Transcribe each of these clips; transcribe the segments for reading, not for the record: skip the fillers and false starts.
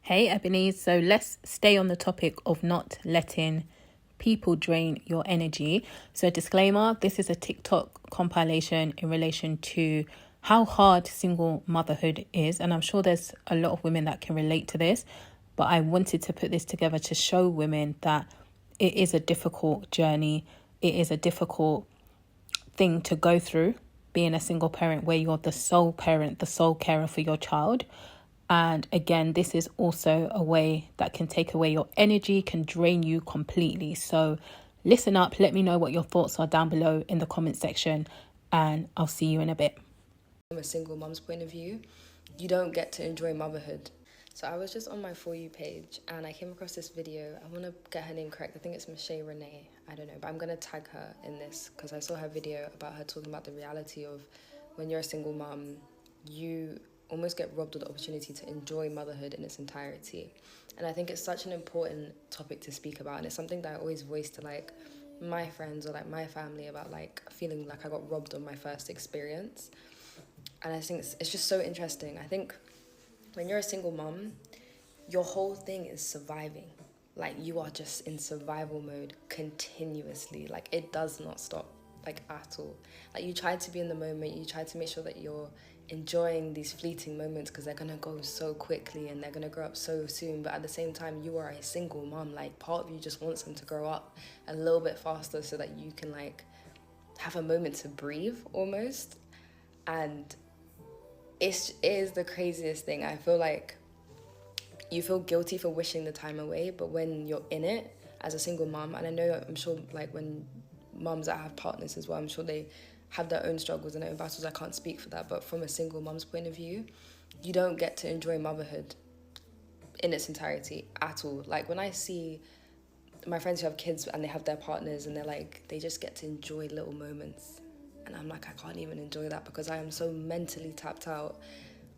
Hey Ebonies, so let's stay on the topic of not letting people drain your energy. So disclaimer, this is a TikTok compilation in relation to how hard single motherhood is. And I'm sure there's a lot of women that can relate to this, but I wanted to put this together to show women that it is a difficult journey. It is a difficult thing to go through, being a single parent where you're the sole parent, the sole carer for your child. And again, this is also a way that can take away your energy, can drain you completely. So listen up, let me know what your thoughts are down below in the comment section, and I'll see you in a bit. From a single mum's point of view, you don't get to enjoy motherhood. So I was just on my For You page and I came across this video. I want to get her name correct. I think it's Michelle Renee. I don't know, but I'm going to tag her in this because I saw her video about her talking about the reality of when you're a single mum, you almost get robbed of the opportunity to enjoy motherhood in its entirety. And I think it's such an important topic to speak about, and it's something that I always voice to like my friends or like my family about, like feeling like I got robbed of my first experience. And I think it's just so interesting. I think when you're a single mom, your whole thing is surviving. Like, you are just in survival mode continuously. Like, it does not stop, like, at all. Like, you try to be in the moment. You try to make sure that you're enjoying these fleeting moments because they're going to go so quickly and they're going to grow up so soon. But at the same time, you are a single mom. Like, part of you just wants them to grow up a little bit faster so that you can, like, have a moment to breathe almost. And it is the craziest thing. I feel like you feel guilty for wishing the time away, but when you're in it as a single mom, and I'm sure like when moms that have partners as well, I'm sure they have their own struggles and their own battles. I can't speak for that, but from a single mom's point of view, you don't get to enjoy motherhood in its entirety at all. Like, when I see my friends who have kids and they have their partners and they're like, they just get to enjoy little moments, and I'm like, I can't even enjoy that because I am so mentally tapped out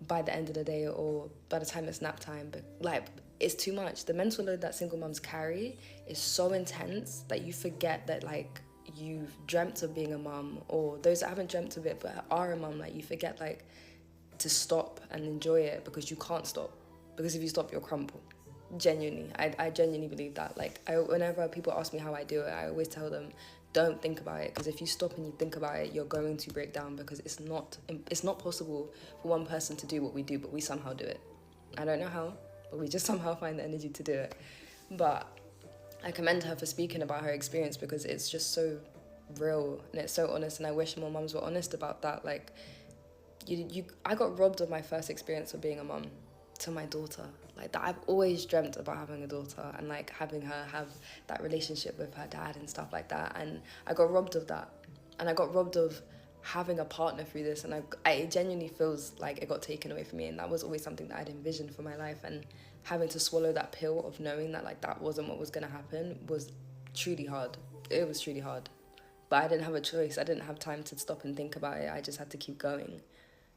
by the end of the day or by the time it's nap time. But like, it's too much. The mental load that single moms carry is so intense that you forget that like you've dreamt of being a mom, or those that haven't dreamt of it but are a mom, like you forget like to stop and enjoy it because you can't stop, because if you stop you'll crumble. Genuinely, I genuinely believe that. Like, whenever people ask me how I do it, I always tell them, don't think about it, because if you stop and you think about it, you're going to break down, because it's not possible for one person to do what we do, but we somehow do it. I don't know how, but we just somehow find the energy to do it. But I commend her for speaking about her experience, because it's just so real and it's so honest, and I wish more mums were honest about that. Like, I got robbed of my first experience of being a mum to my daughter. Like, that I've always dreamt about having a daughter and like having her have that relationship with her dad and stuff like that, and I got robbed of that, and I got robbed of having a partner through this, and it genuinely feels like it got taken away from me, and that was always something that I'd envisioned for my life, and having to swallow that pill of knowing that like that wasn't what was going to happen was truly hard. It was truly hard, but I didn't have a choice. I didn't have time to stop and think about it. I just had to keep going.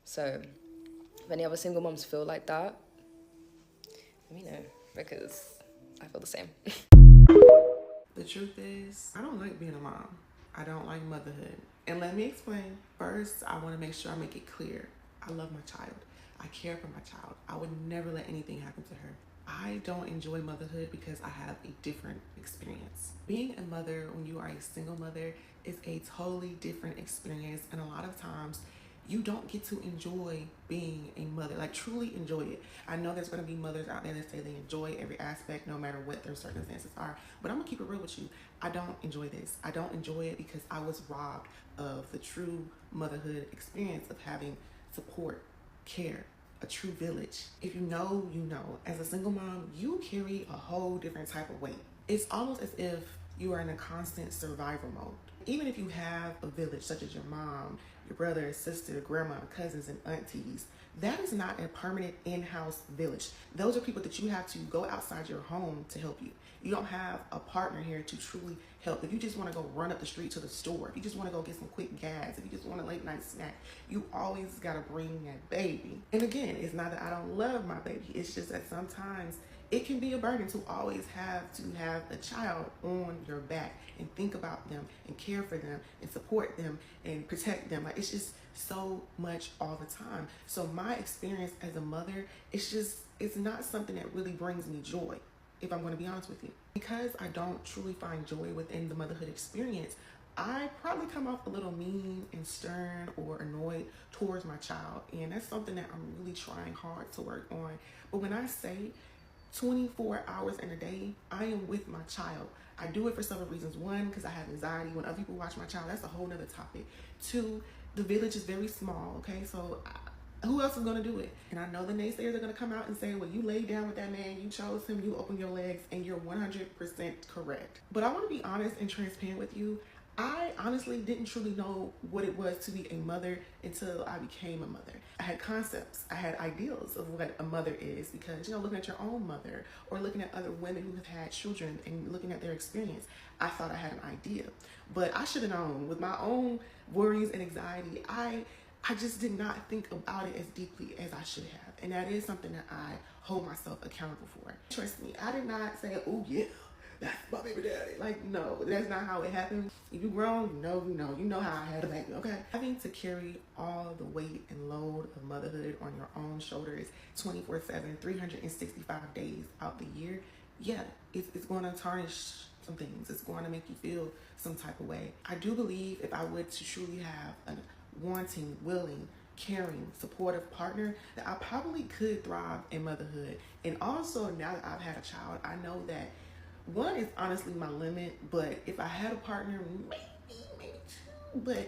So if any other single moms feel like that, let me know, because I feel the same. The truth is, I don't like being a mom. I don't like motherhood. And let me explain. First, I want to make sure I make it clear. I love my child. I care for my child. I would never let anything happen to her. I don't enjoy motherhood because I have a different experience. Being a mother when you are a single mother is a totally different experience, and a lot of times you don't get to enjoy being a mother, like truly enjoy it. I know there's going to be mothers out there that say they enjoy every aspect no matter what their circumstances are, but I'm going to keep it real with you. I don't enjoy this. I don't enjoy it because I was robbed of the true motherhood experience of having support, care, a true village. If you know, you know. As a single mom, you carry a whole different type of weight. It's almost as if you are in a constant survival mode. Even if you have a village such as your mom, your brother, sister, grandma, cousins, and aunties, that is not a permanent in-house village. Those are people that you have to go outside your home to help you. You don't have a partner here to truly help. If you just want to go run up the street to the store, if you just want to go get some quick gas, if you just want a late night snack, you always got to bring that baby. And again, it's not that I don't love my baby. It's just that sometimes It can be a burden to always have a child on your back and think about them and care for them and support them and protect them. Like, it's just so much all the time. So my experience as a mother, it's not something that really brings me joy, if I'm going to be honest with you. Because I don't truly find joy within the motherhood experience, I probably come off a little mean and stern or annoyed towards my child. And that's something that I'm really trying hard to work on. But when I say 24 hours in a day, I am with my child. I do it for several reasons. One, because I have anxiety. When other people watch my child, that's a whole nother topic. Two, the village is very small, okay? So who else is going to do it? And I know the naysayers are going to come out and say, well, you laid down with that man, you chose him, you opened your legs, and you're 100% correct. But I want to be honest and transparent with you. I honestly didn't truly know what it was to be a mother until I became a mother. I had concepts, I had ideals of what a mother is because, looking at your own mother or looking at other women who have had children and looking at their experience, I thought I had an idea. But I should have known with my own worries and anxiety, I just did not think about it as deeply as I should have. And that is something that I hold myself accountable for. Trust me, I did not say, oh yeah, that's my baby daddy. Like, no, that's not how it happened. If you grown, you know how I had a baby, okay? Having to carry all the weight and load of motherhood on your own shoulders 24/7, 365 days out the year, yeah, it's going to tarnish some things. It's going to make you feel some type of way. I do believe if I were to truly have a wanting, willing, caring, supportive partner, that I probably could thrive in motherhood. And also, now that I've had a child, I know that one is honestly my limit, but if I had a partner, maybe two. But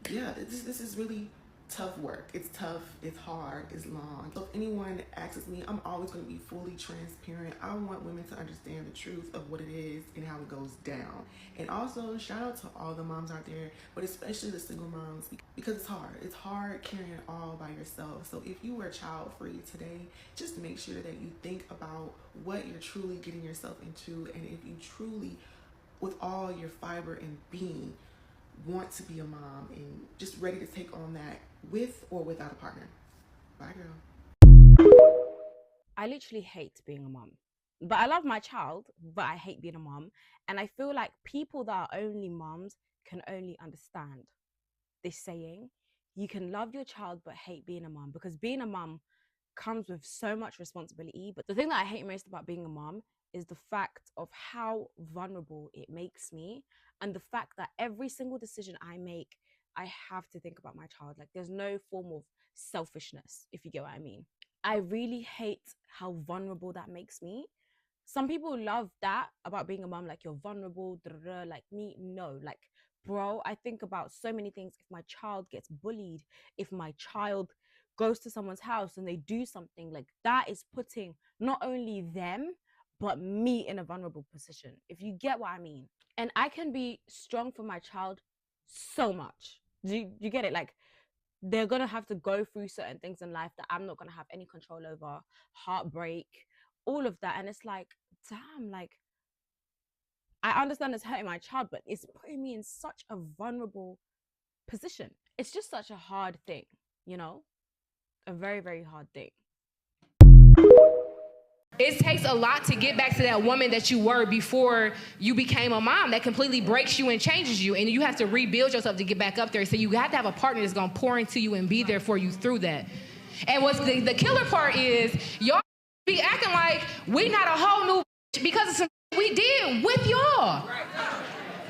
yeah, this is really tough work. It's tough, it's hard, it's long. So if anyone asks me, I'm always going to be fully transparent. I want women to understand the truth of what it is and how it goes down. And also, shout out to all the moms out there, but especially the single moms, because it's hard. It's hard carrying it all by yourself. So if you are child free today, just make sure that you think about what you're truly getting yourself into, and if you truly, with all your fiber and being, want to be a mom and just ready to take on that with or without a partner. Bye, girl. I literally hate being a mom. But I love my child, but I hate being a mom. And I feel like people that are only moms can only understand this saying. You can love your child but hate being a mom, because being a mom comes with so much responsibility. But the thing that I hate most about being a mom is the fact of how vulnerable it makes me, and the fact that every single decision I make, I have to think about my child. Like, there's no form of selfishness, if you get what I mean. I really hate how vulnerable that makes me. Some people love that about being a mom, like you're vulnerable, like me, no. Like, bro, I think about so many things. If my child gets bullied, if my child goes to someone's house and they do something, like, that is putting not only them, but me in a vulnerable position, if you get what I mean. And I can be strong for my child so much. Do you get it? Like, they're going to have to go through certain things in life that I'm not going to have any control over, heartbreak, all of that. And it's like, damn, like, I understand it's hurting my child, but it's putting me in such a vulnerable position. It's just such a hard thing, a very, very hard thing. It takes a lot to get back to that woman that you were before you became a mom. That completely breaks you and changes you. And you have to rebuild yourself to get back up there. So you have to have a partner that's going to pour into you and be there for you through that. And what's the killer part is, y'all be acting like we not a whole new because of some we did with y'all.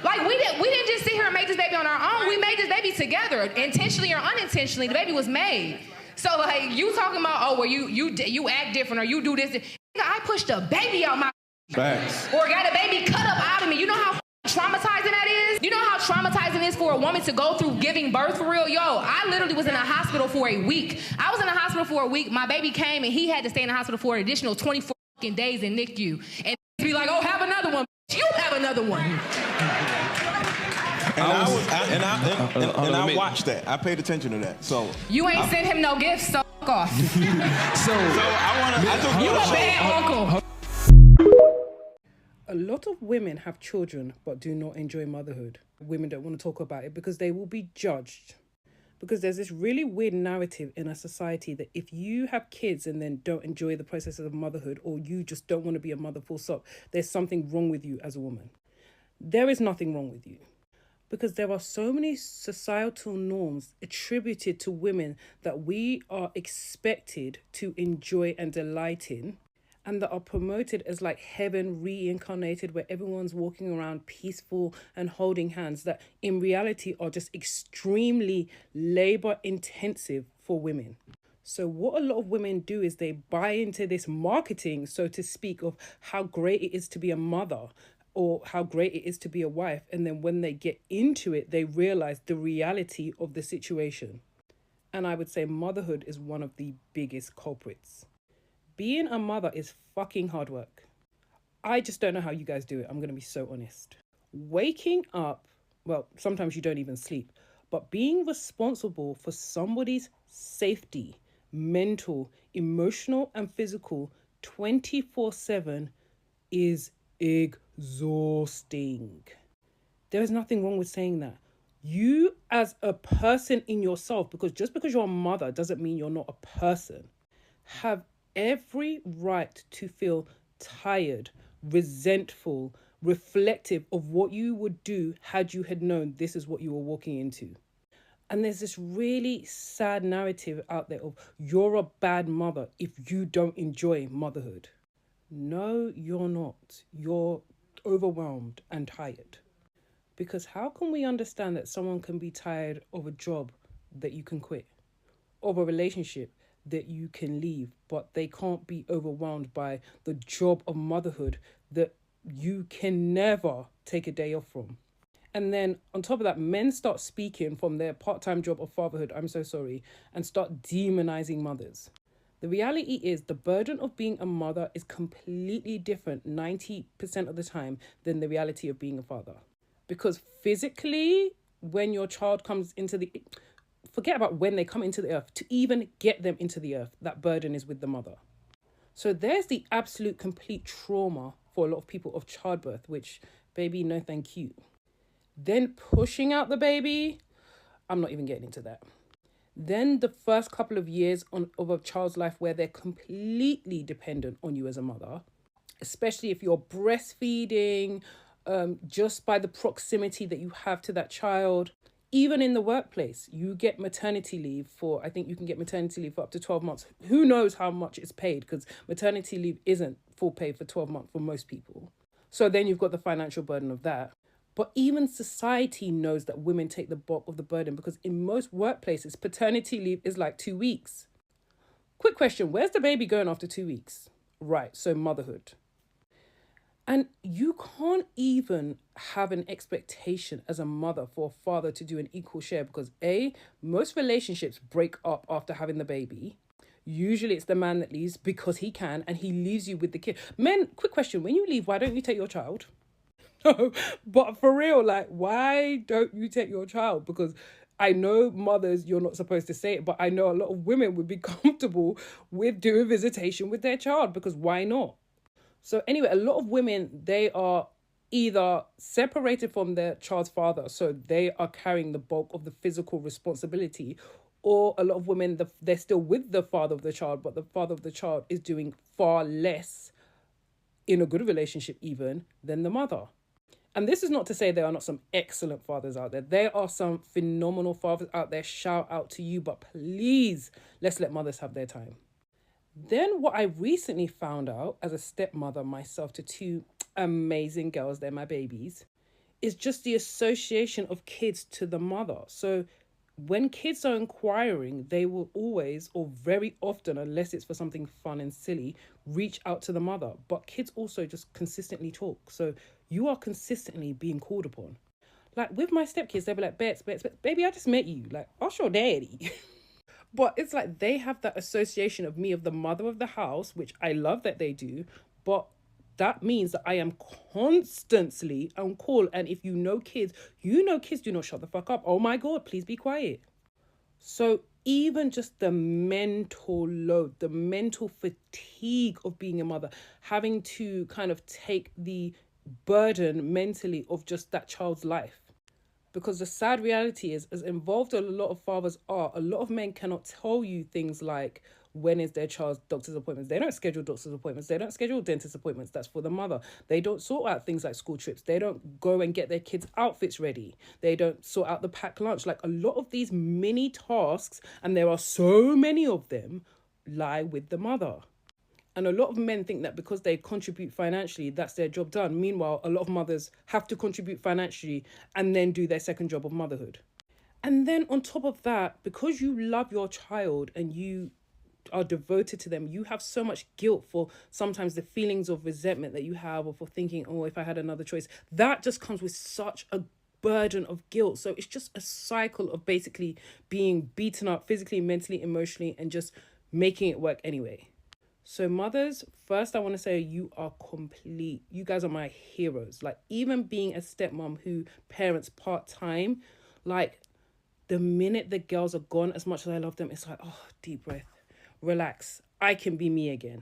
Like, we didn't just sit here and make this baby on our own. We made this baby together, intentionally or unintentionally. The baby was made. So, like, you talking about, oh, well, you act different or you do this. I pushed a baby out my facts, or got a baby cut up out of me. You know how traumatizing that is? You know how traumatizing it is for a woman to go through giving birth for real? Yo, I literally was in a hospital for a week. I was in a hospital for a week. My baby came and he had to stay in the hospital for an additional 24 days in NICU. And be like, oh, have another one. You have another one. And I watched that. I paid attention to that. So you ain't sent him no gifts, so fuck off. so I you a bad uncle. A lot of women have children but do not enjoy motherhood. Women don't want to talk about it because they will be judged. Because there's this really weird narrative in our society that if you have kids and then don't enjoy the process of motherhood, or you just don't want to be a mother full stop, there's something wrong with you as a woman. There is nothing wrong with you. Because there are so many societal norms attributed to women that we are expected to enjoy and delight in, and that are promoted as like heaven reincarnated, where everyone's walking around peaceful and holding hands, that in reality are just extremely labor intensive for women. So what a lot of women do is they buy into this marketing, so to speak, of how great it is to be a mother or how great it is to be a wife. And then when they get into it, they realize the reality of the situation. And I would say motherhood is one of the biggest culprits. Being a mother is fucking hard work. I just don't know how you guys do it. I'm going to be so honest. Waking up, well, sometimes you don't even sleep, but being responsible for somebody's safety, mental, emotional, and physical 24/7 is exhausting. There is nothing wrong with saying that. You as a person in yourself, because just because you're a mother doesn't mean you're not a person, have every right to feel tired, resentful, reflective of what you would do had you had known this is what you were walking into. And there's this really sad narrative out there of you're a bad mother if you don't enjoy motherhood. No, you're not. You're overwhelmed and tired. Because how can we understand that someone can be tired of a job that you can quit, of a relationship that you can leave, but they can't be overwhelmed by the job of motherhood that you can never take a day off from? And then on top of that, men start speaking from their part-time job of fatherhood, I'm so sorry, and start demonizing mothers. The reality is the burden of being a mother is completely different 90% of the time than the reality of being a father. Because physically, when your child comes into the... Forget about when they come into the earth. To even get them into the earth, that burden is with the mother. So there's the absolute complete trauma for a lot of people of childbirth, which, baby, no thank you. Then pushing out the baby, I'm not even getting into that. Then the first couple of years of a child's life where they're completely dependent on you as a mother, especially if you're breastfeeding, just by the proximity that you have to that child. Even in the workplace, you get maternity leave for, I think you can get maternity leave for up to 12 months. Who knows how much it's paid, because maternity leave isn't full pay for 12 months for most people. So then you've got the financial burden of that. But even society knows that women take the bulk of the burden, because in most workplaces, paternity leave is like 2 weeks. Quick question, where's the baby going after 2 weeks? Right, so motherhood. And you can't even have an expectation as a mother for a father to do an equal share, because A, most relationships break up after having the baby. Usually it's the man that leaves because he can, and he leaves you with the kid. Men, quick question, when you leave, why don't you take your child? No, but for real, like, why don't you take your child? Because I know mothers, you're not supposed to say it, but I know a lot of women would be comfortable with doing visitation with their child, because why not? So anyway, a lot of women, they are either separated from their child's father, so they are carrying the bulk of the physical responsibility, or a lot of women, they're still with the father of the child, but the father of the child is doing far less in a good relationship even than the mother. And this is not to say there are not some excellent fathers out there. There are some phenomenal fathers out there. Shout out to you, but please, let's let mothers have their time. Then what I recently found out as a stepmother myself to two amazing girls, they're my babies, is just the association of kids to the mother. So when kids are inquiring, they will always, or very often, unless it's for something fun and silly, reach out to the mother. But kids also just consistently talk. So you are consistently being called upon. Like with my stepkids, they'll be like, Bets, baby, I just met you. Like, I'll show daddy. But it's like they have that association of me, of the mother of the house, which I love that they do. But that means that I am constantly on call. And if you know kids do not shut the fuck up. Oh my God, please be quiet. So even just the mental load, the mental fatigue of being a mother, having to kind of take the burden mentally of just that child's life. Because the sad reality is, as involved a lot of fathers are, a lot of men cannot tell you things like when is their child's doctor's appointments. They don't schedule doctor's appointments. They don't schedule dentist appointments. That's for the mother. They don't sort out things like school trips. They don't go and get their kids' outfits ready. They don't sort out the packed lunch. Like, a lot of these mini tasks, and there are so many of them, lie with the mother. And a lot of men think that because they contribute financially, that's their job done. Meanwhile, a lot of mothers have to contribute financially and then do their second job of motherhood. And then on top of that, because you love your child and you are devoted to them, you have so much guilt for sometimes the feelings of resentment that you have, or for thinking, oh, if I had another choice. That just comes with such a burden of guilt. So it's just a cycle of basically being beaten up physically, mentally, emotionally, and just making it work anyway. So mothers, first I want to say you are complete. You guys are my heroes. Like, even being a stepmom who parents part-time, like, the minute the girls are gone, as much as I love them, it's like, oh, deep breath, relax. I can be me again.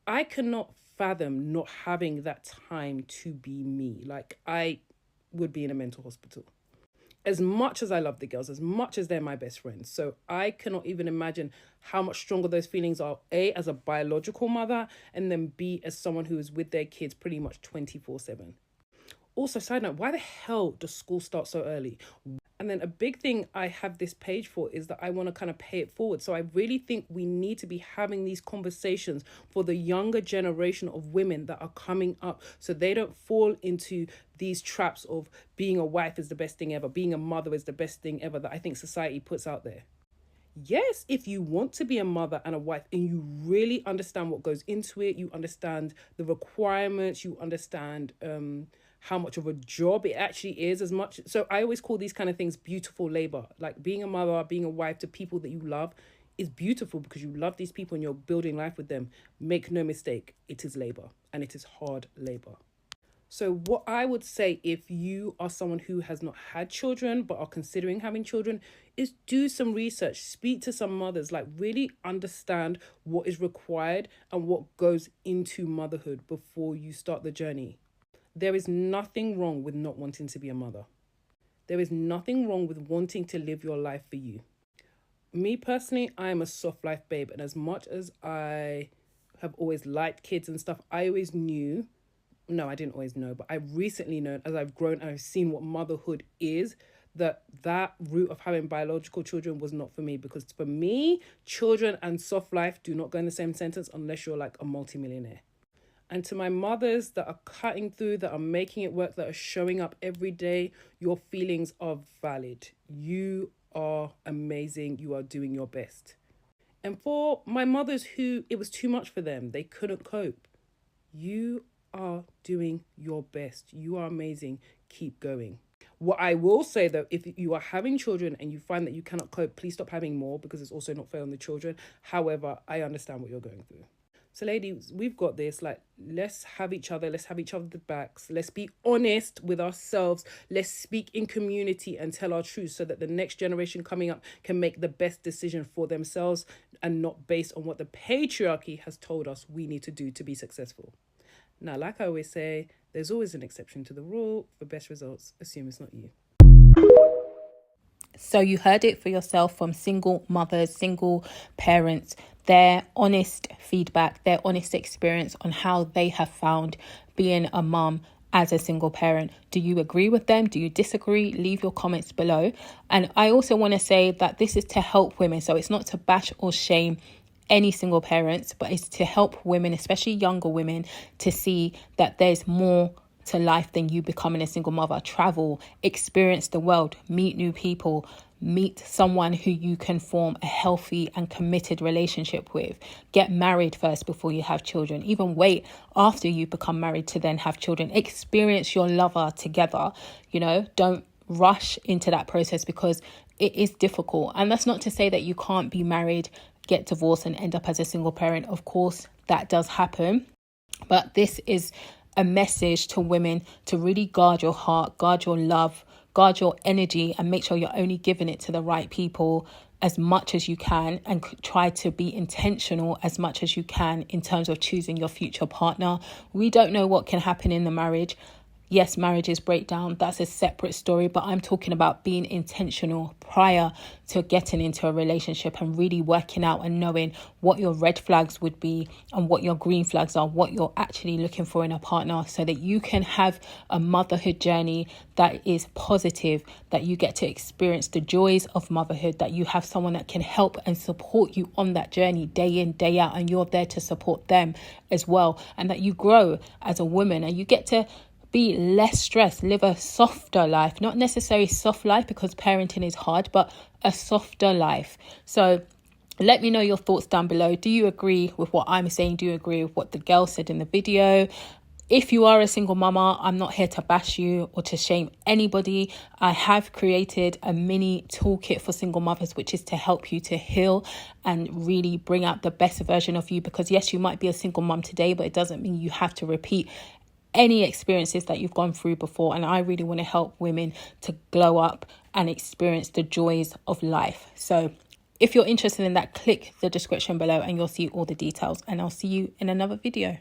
I cannot fathom not having that time to be me. Like, I would be in a mental hospital. As much as I love the girls, as much as they're my best friends. So I cannot even imagine how much stronger those feelings are, A, as a biological mother, and then B, as someone who is with their kids pretty much 24/7. Also, side note, why the hell does school start so early? And then a big thing I have this page for is that I want to kind of pay it forward. So I really think we need to be having these conversations for the younger generation of women that are coming up, so they don't fall into these traps of being a wife is the best thing ever, being a mother is the best thing ever, that I think society puts out there. Yes, if you want to be a mother and a wife and you really understand what goes into it, you understand the requirements, you understand how much of a job it actually is, as much. So I always call these kind of things beautiful labor. Like, being a mother, being a wife to people that you love is beautiful because you love these people and you're building life with them. Make no mistake, it is labor, and it is hard labor. So what I would say, if you are someone who has not had children but are considering having children, is do some research, speak to some mothers, like, really understand what is required and what goes into motherhood before you start the journey. There is nothing wrong with not wanting to be a mother. There is nothing wrong with wanting to live your life for you. Me personally, I am a soft life babe, and as much as I have always liked kids and stuff, I always knew, no, I didn't always know, but I've recently known, as I've grown and I've seen what motherhood is, that route of having biological children was not for me. Because for me, children and soft life do not go in the same sentence unless you're like a multimillionaire. And to my mothers that are cutting through, that are making it work, that are showing up every day, your feelings are valid. You are amazing. You are doing your best. And for my mothers who it was too much for them, they couldn't cope, you are doing your best. You are amazing. Keep going. What I will say, though, if you are having children and you find that you cannot cope, please stop having more, because it's also not fair on the children. However, I understand what you're going through. So ladies, we've got this. Like, let's have each other. Let's have each other's backs. Let's be honest with ourselves. Let's speak in community and tell our truth, so that the next generation coming up can make the best decision for themselves, and not based on what the patriarchy has told us we need to do to be successful. Now, like I always say, there's always an exception to the rule. For best results, assume it's not you. So you heard it for yourself from single mothers, single parents, their honest feedback, their honest experience on how they have found being a mum as a single parent. Do you agree with them? Do you disagree? Leave your comments below. And I also want to say that this is to help women. So it's not to bash or shame any single parents, but it's to help women, especially younger women, to see that there's more to life than you becoming a single mother. Travel, experience the world, meet new people, meet someone who you can form a healthy and committed relationship with. Get married first before you have children. Even wait after you become married to then have children. Experience your lover together. You know, don't rush into that process, because it is difficult. And that's not to say that you can't be married, get divorced and end up as a single parent. Of course, that does happen. But this is a message to women to really guard your heart, guard your love, guard your energy, and make sure you're only giving it to the right people as much as you can, and try to be intentional as much as you can in terms of choosing your future partner. We don't know what can happen in the marriage. Yes, marriages break down. That's a separate story. But I'm talking about being intentional prior to getting into a relationship and really working out and knowing what your red flags would be and what your green flags are, what you're actually looking for in a partner, so that you can have a motherhood journey that is positive, that you get to experience the joys of motherhood, that you have someone that can help and support you on that journey day in, day out, and you're there to support them as well, and that you grow as a woman and you get to be less stressed, live a softer life, not necessarily soft life because parenting is hard, but a softer life. So let me know your thoughts down below. Do you agree with what I'm saying? Do you agree with what the girl said in the video? If you are a single mama, I'm not here to bash you or to shame anybody. I have created a mini toolkit for single mothers, which is to help you to heal and really bring out the best version of you. Because yes, you might be a single mom today, but it doesn't mean you have to repeat any experiences that you've gone through before. And I really want to help women to glow up and experience the joys of life. So if you're interested in that, click the description below and you'll see all the details. And I'll see you in another video.